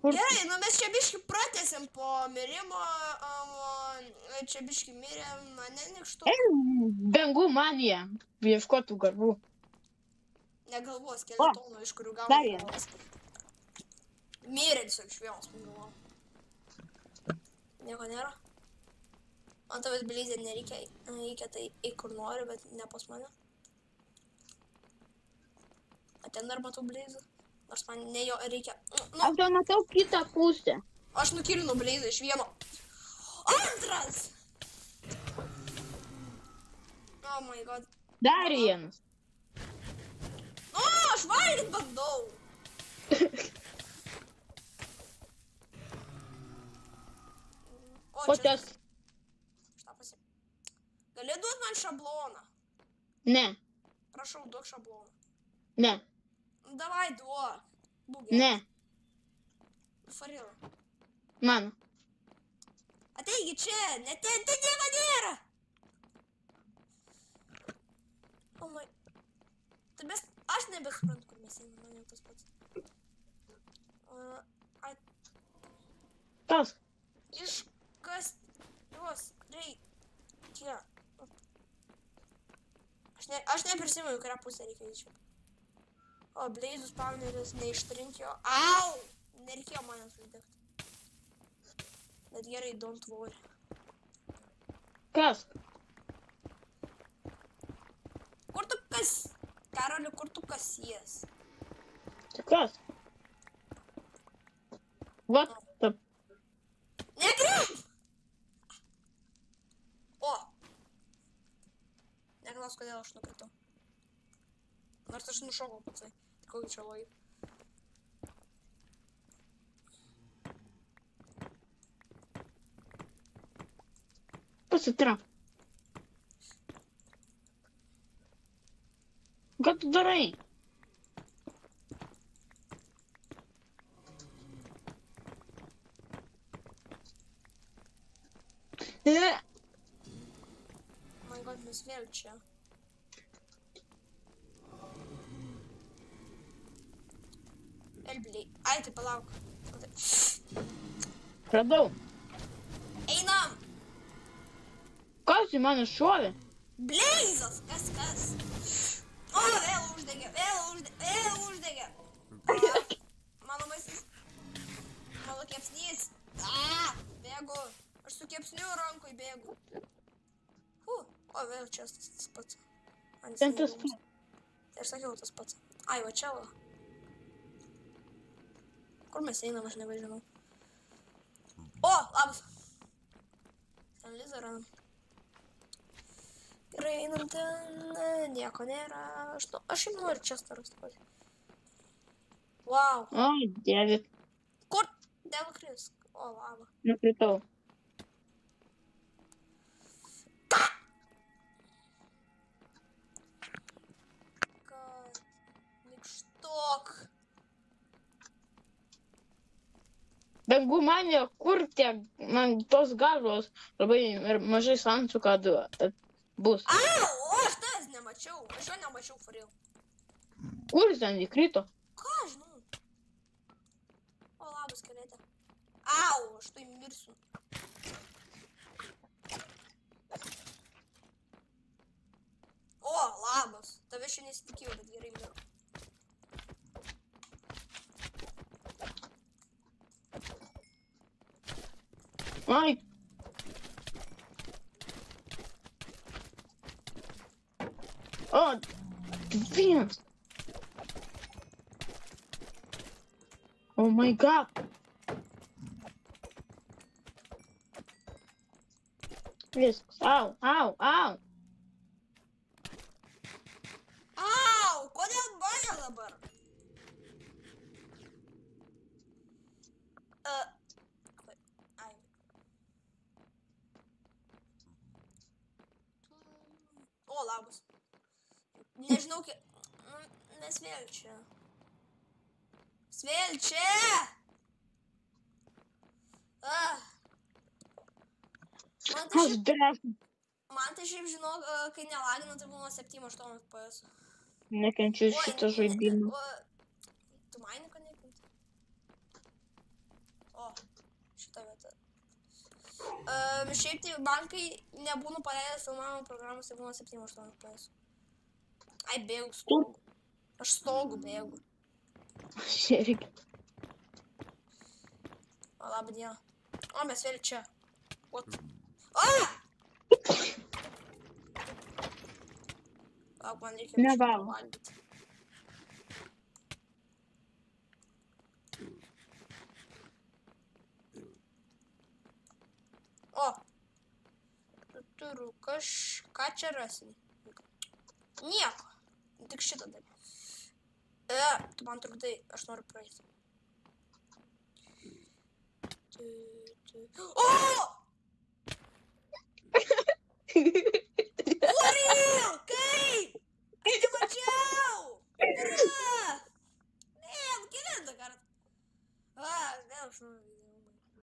kur? Gerai, nu mes čia biški pratęsim po mirimo, čia biški mirėm, mane nikštu. Dangų manija, ieškotų garbų. Negalvos skeletonų, iš kurių dar gauna vienas. galvas. Mirė tiesiog iš vienos, pagalvojau. Nieko nėra. Man tavęs blizė nereikia, reikia tai eik kur nori, bet ne pas mane. A ten dar matau blizą, nors man ne jo reikia. Aš jau matau kitą pusę. Aš nukirinu blizą iš vieno. Antras! Oh my god. Dar vienas. O, aš valgyt bandau. O tas... Štapasi. Gali duot man šabloną? Ne, Prašau, duok šabloną. ne, Davai, duok. Būk ne, geras. Farila. mano. Ateigi čia, net ten nieko nėra. O my... Tai mes... Aš nebesuprantu, kur mes einam, man jau tas pats. Tas. Iškas juos reikia. Aš neprisimenu, kurią pusę reikia iš čia. O, Blazų spawneris neištrink jo. Au! Nereikėjo manęs uždegti. Bet gerai, don't worry. Kas? Kur tu kas? Karoli, kur tu kasies? Kas? Vat, taip. Negrįžt! O! Neklaus, kodėl aš nukritau. Nors aš nušokau patsai. Tai kokį čia logį. Pasitrap. Ką tu darai? Man god, mes vėl čia. Elbliai. Ai, tai palauk. Radau. Einam! Kas į mane šovė? Blazas! Kas? O, vėl uždegė. Mano maistas. Mano kepsnys. Bėgu. Aš su kepsniu rankoj bėgu. O, vėl čia tas pats. Ten tas pats. Tai aš sakiau tas pats. Ai, va čia va. Kur mes einam, aš nebežinau. O, labas. Ten Liza randam. Gerai, einam ten. Nieko nėra. Aš jau noriu čia staras. Wow. Ai, dieve. Kur? Dėl Kris. O, lava. Nukritau. Kad nikštok. Dangų manija, kur tiek, man tos galvos labai mažai šansų, kad bus. Au, aš tas nemačiau. Aš jo nemačiau, Faril. Kur jis ten įkrito? Ką, žinau. O, labas, skeletė. Au, aš tai mirsiu. O, labas. Tave šiandien nesitikėjau, bet gerai mirau. Ai. O, vienas. Oh my god. Viskas. Au. Au, kodėl baja dabar? Ai. O, labas. Nežinau, mes vėl čia. Vėl čia! Man tai šiaip žinau, kai nelagina, tai būna 7-8 FPS. Nekenčiu šitą žaidimą. Tu maini, kad nekenti? šitą vietą. Šiaip tai bankai nebūna paleidę filmavimo programos, tai būna 7-8 FPS. Ai, bėgu stogu. Aš stogu bėgu. Aš irgi. O, labą dieną. O, mes vėl čia. What? A! Lauk, man reikia Ne, kažką gal. valgyti. O! Turiu kažką čia rasim. Nieko. Tik šitą dalį. Tu man trukdai, aš noriu praeiti. O! For real? Kaip? Aš nemačiau! Ura! Ne, kelintą kartą. Vėl aš nuvidėjau.